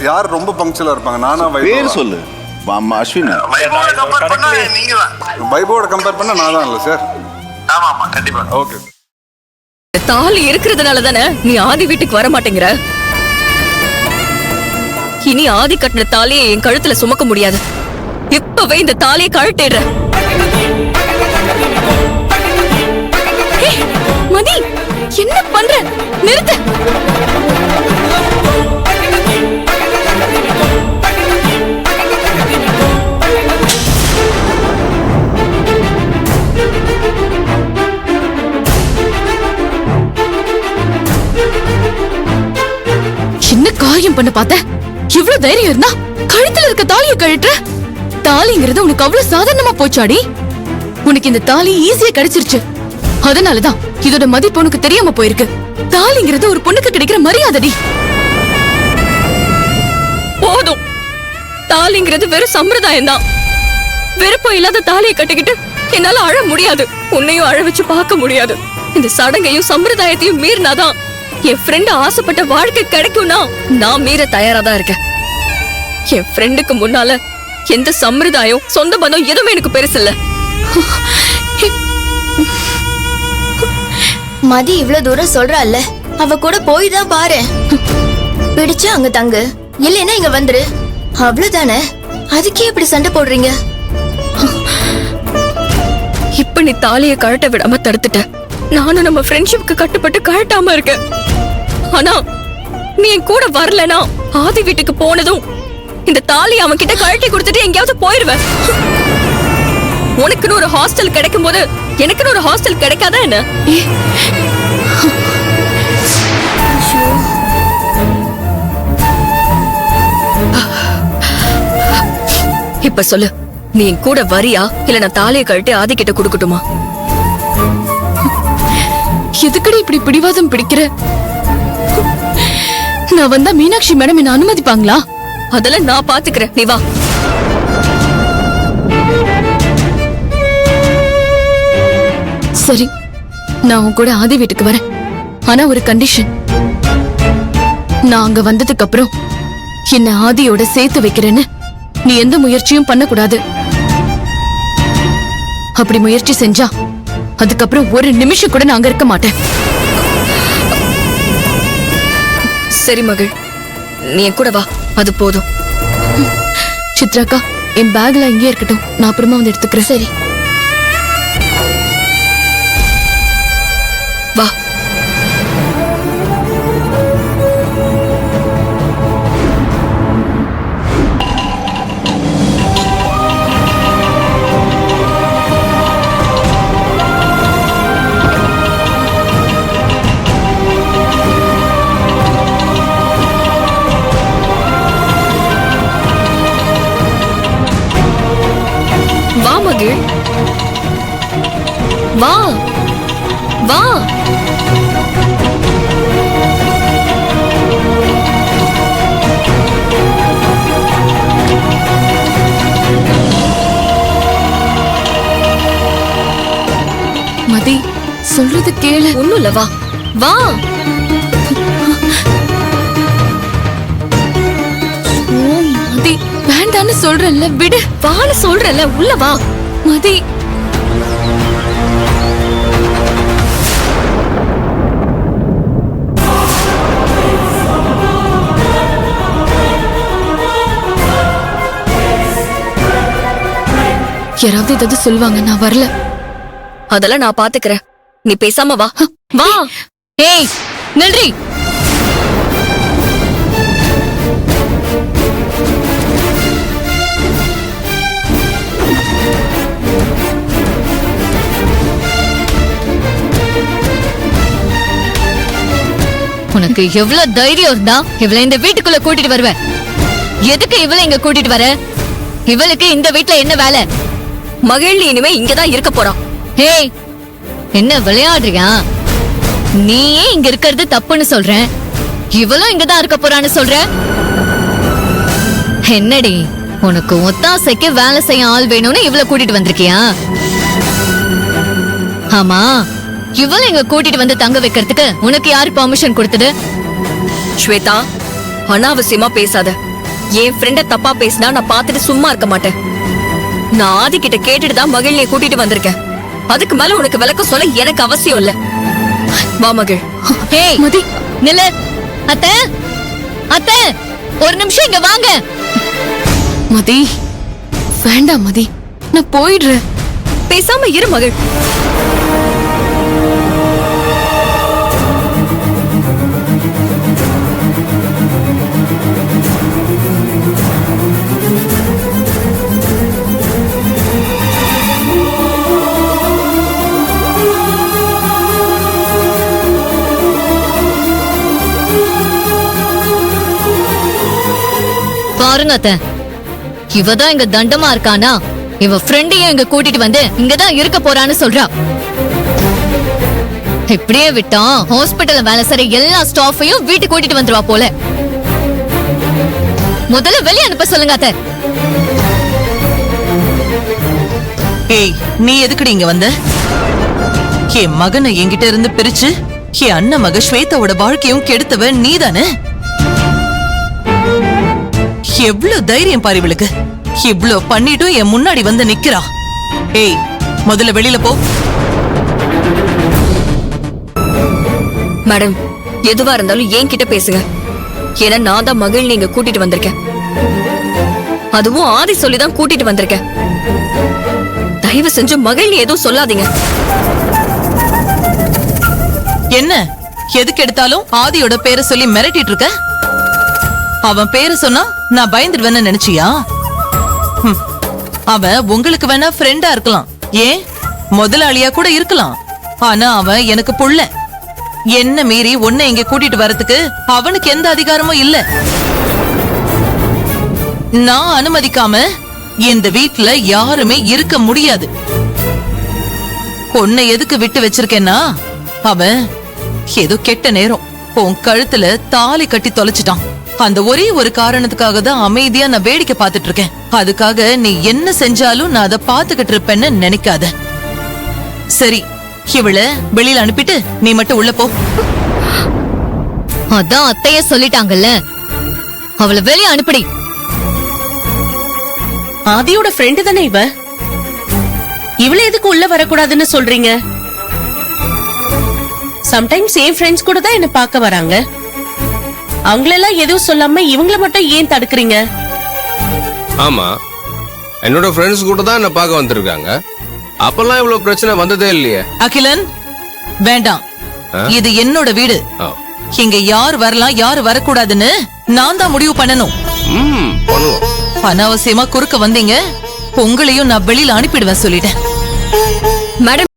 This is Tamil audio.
யார் ரொம்ப பங்க்சுவலா இருப்பாங்க? நானா பேர் சொல்லு. அஸ்வின். வைபோட கம்பேர் பண்ணா நான் தான் இல்ல சார். ஆமா ஆமா கண்டிப்பா. ஓகே. தாலி இருக்கிறதுனால தானே நீ ஆதி வீட்டுக்கு வர மாட்டேங்கிற. இனி ஆதி கட்டின தாலியை என் கழுத்துல சுமக்க முடியாது. இப்பவே இந்த தாலியை கழட்டிடுற. மதி, என்ன பண்ற? நிறுத்து. என்ன காரியம் பண்ண பார்த்த? இவ்வளவு தைரியம் இருந்தா கழுத்துல இருக்க தாலியை கழட்டுற? தாலிங்கிறது உனக்கு அவ்வளவு சாதாரணமா போச்சாடி? உனக்கு இந்த தாலி ஈஸியா கிடைச்சிருச்சு. அதனாலதான் இதோட மதிப்பு உனக்கு தெரியாம போயிருக்கு. தாலிங்கிறது ஒரு பொண்ணுக்கு கிடைக்கிற மரியாதைடி. போதும். தாலிங்கிறது வெறும் சம்பிரதாயம் தான். விருப்பம் இல்லாத தாலியை கட்டிக்கிட்டு என்னால அழ முடியாது. உன்னையும் அழ வச்சு பார்க்க முடியாது. இந்த சடங்கையும் சம்பிரதாயத்தையும் மீறினாதான் என் ஃப்ரெண்ட் ஆசைப்பட்ட வாழ்க்கை கிடைக்கும்னா நான் மீற தயாரா தான் இருக்கேன். என் ஃப்ரெண்டுக்கு முன்னால எந்த சம்பிரதாயம் சொந்த பந்தம் எதுவுமே எனக்கு பெருசு இல்ல. மதி இவ்வளவு தூரம் சொல்றாள்ல, அவ கூட போய் தான் பாரு. பிடிச்சா அங்க தங்கு, இல்லைன்னா இங்க வந்துரு. அவ்வளவுதானே. அதுக்கே இப்படி சண்டை போடுறீங்க? இப்ப நீ தாலியை கழட்ட விடாம தடுத்துட்ட. நானும் நம்ம ஃப்ரெண்ட்ஷிப்க்கு கட்டுப்பட்டு கழட்டாம இருக்கேன். ஆனா நீ என் கூட வரலனா ஆதி வீட்டுக்கு போனதும் இந்த தாலி அவன் கிட்ட கழட்டி கொடுத்துட்டு எங்கேயாவது போயிருவேன். உனக்குன்னு ஒரு ஹாஸ்டல் கிடைக்கும் போது எனக்குன்னு ஒரு ஹாஸ்டல் கிடைக்காதா என்ன? இப்ப சொல்லு, நீ என் கூட வரியா இல்ல நான் தாலியை கழட்டி ஆதி கிட்ட கொடுக்கட்டுமா? எதுக்கடி இப்படி பிடிவாதம் பிடிக்கிற? நான் வந்தா மீனாட்சி மேடம் என்ன அனுமதிப்பாங்களா? அதெல்லாம் நான் பாத்துக்கிறேன், நீ வா. சரி, நான் உன் கூட ஆதி வீட்டுக்கு வரேன். ஆனா ஒரு கண்டிஷன். நான் அங்க வந்ததுக்கு அப்புறம் என்ன ஆதியோட சேர்த்து வைக்கிறேன்னு நீ எந்த முயற்சியும் பண்ணக்கூடாது. அப்படி முயற்சி செஞ்சா அதுக்கப்புறம் ஒரு நிமிஷம் கூட நான் அங்க இருக்க மாட்டேன். சரி மகள், நீ என் கூட வா, அது போதும். சித்ராக்கா, என் பேக்ல இங்கே இருக்கட்டும், நான் அப்புறமா வந்து எடுத்துக்கிறேன். சரி, வா. வா மகள், வா வா. மதி, சொல்றது கேளு. ஒண்ணும் இல்ல, வா வா. மதி, வேண்டான்னு சொல்றேன்ல, விடு. வான்னு சொல்றேன்ல, உள்ள வா. மதி, யாராவது ஏதாவது சொல்லுவாங்க, நான் வரல. அதெல்லாம் நான் பாத்துக்கிறேன், நீ பேசாம வா. வா. ஏய் நில்றி. உனக்கு எவ்வளவு தைரியம் இருந்தா இவளை இந்த வீட்டுக்குள்ள கூட்டிட்டு வருவ? எதுக்கு இவளை இங்க கூட்டிட்டு வர? இவளுக்கு இந்த வீட்டுல என்ன வேலை? மகிழ்ச்சி இனிமே இங்கதான் இருக்க போறான். ஏய், என்ன விளையாடுறியா? நீயே இங்க இருக்கிறது தப்புன்னு சொல்ற, இவளும் இங்கதான் இருக்க போறான்னு சொல்ற. என்னடி, உனக்கு ஒத்தாசைக்கு வேலை செய்ய ஆள் வேணும்னு இவளை கூட்டிட்டு வந்திருக்கியா? ஆமா, இவளை இங்க கூட்டிட்டு வந்து தங்க வைக்கிறதுக்கு உனக்கு யாரு பெர்மிஷன் கொடுத்தது? ஸ்வேதா, அனாவசியமா பேசாத. என் ஃப்ரெண்ட தப்பா பேசினா நான் பார்த்துட்டு சும்மா இருக்க மாட்டேன். நான் ஆதி கிட்ட கேட்டுட்டு தான் மகிழ்னியை கூட்டிட்டு வந்திருக்கேன். அதுக்கு மேல உனக்கு விளக்கம் சொல்ல எனக்கு அவசியம் இல்ல. வா மகிழ். ஏய் மதி நில்லு. அத்தை அத்தை ஒரு நிமிஷம் இங்க வாங்க. மதி வேண்டாம் மதி, நான் போயிடுறேன். பேசாம இரு மகிழ். பாருங்க அத்தை, இவதான் இங்க தண்டமா இருக்கானா? இவ ஃப்ரெண்டையும் இங்க கூட்டிட்டு வந்து இங்கதான் இருக்க போறான்னு சொல்றா. இப்படியே விட்டா ஹாஸ்பிட்டல்ல வேலை செய்ற எல்லா ஸ்டாஃபையும் வீட்டுக்கு கூட்டிட்டு வந்துருவா போல. முதல்ல வெளிய அனுப்ப சொல்லுங்க அத்தை. ஏய், நீ எதுக்குடி இங்க வந்த? என் மகனை என்கிட்ட இருந்து பிரிச்சு என் அண்ணன் மக ஸ்வேதாவோட வாழ்க்கையும் கெடுத்தவ நீதானே? எவ்ளோ தைரியம் பாரு இவளுக்கு. இவ்ளோ பண்ணிட்டும் என் முன்னாடி வந்து நிக்கிறா. ஏய், முதல்ல வெளியில போ. மேடம், எதுவா இருந்தாலும் என்கிட்ட பேசுங்க. ஏன்னா நான் தான் மகிழ் நீங்க கூட்டிட்டு வந்திருக்கேன். அதுவும் ஆதி சொல்லிதான் கூட்டிட்டு வந்திருக்கேன். தயவு செஞ்சு மகிழ் எதுவும் சொல்லாதீங்க. என்ன எதுக்கு எடுத்தாலும் ஆதியோட பேரை சொல்லி மிரட்டிட்டு இருக்க? அவன் பேரை சொன்னா நான் பயந்துடுவேன்னு நினைச்சியா? அவன் உங்களுக்கு வேணா ஃப்ரெண்டா இருக்கலாம், ஏன் முதலாளியா கூட இருக்கலாம். ஆனா அவன் எனக்கு புள்ள. என்ன மீறி உன்னை இங்க கூட்டிட்டு வரதுக்கு அவனுக்கு எந்த அதிகாரமும் இல்ல. நான் அனுமதிக்காம இந்த வீட்ல யாருமே இருக்க முடியாது. உன்னை எதுக்கு விட்டு வச்சிருக்கேன்னா, அவன் ஏதோ கெட்ட நேரம் உன் கழுத்துல தாலி கட்டி தொலைச்சிட்டான். அந்த ஒரே ஒரு காரணத்துக்காக தான் அமைதியா நான் வேடிக்கை பார்த்துட்டு இருக்கேன். அதுக்காக நீ என்ன செஞ்சாலும் நான் அதை பார்த்துக்கிட்டு இருப்பேன்னு நினைக்காத. சரி, இவளை வெளியில அனுப்பிட்டு நீ மட்டும் உள்ள போ. அதான் அத்தைய சொல்லிட்டாங்கல்ல, அவளை வெளிய அனுப்பிடி. ஆதியோட ஃப்ரெண்டு தானே இவ. இவளை எதுக்கு உள்ள வரக்கூடாதுன்னு சொல்றீங்க? சம்டைம்ஸ் என் ஃப்ரெண்ட்ஸ் கூட தான் என்ன பார்க்க வராங்க. அவங்களெல்லாம் எதுவும் சொல்லாம இவங்கள மட்டும் ஏன் தடுக்கிறீங்க? ஆமா, என்னோட ஃப்ரெண்ட்ஸ் கூட தான் என்ன பார்க்க வந்திருக்காங்க. அப்பெல்லாம் இவ்வளவு பிரச்சனை வந்ததே இல்லையே. அகிலன், வேண்டாம். இது என்னோட வீடு. இங்க யார் வரலாம் யார் வரக்கூடாதுன்னு நான் தான் முடிவு பண்ணணும். பண்ணுவோம். அனாவசியமா குறுக்க வந்தீங்க, உங்களையும் நான் வெளியில அனுப்பிடுவேன் சொல்லிட்டேன். மேடம்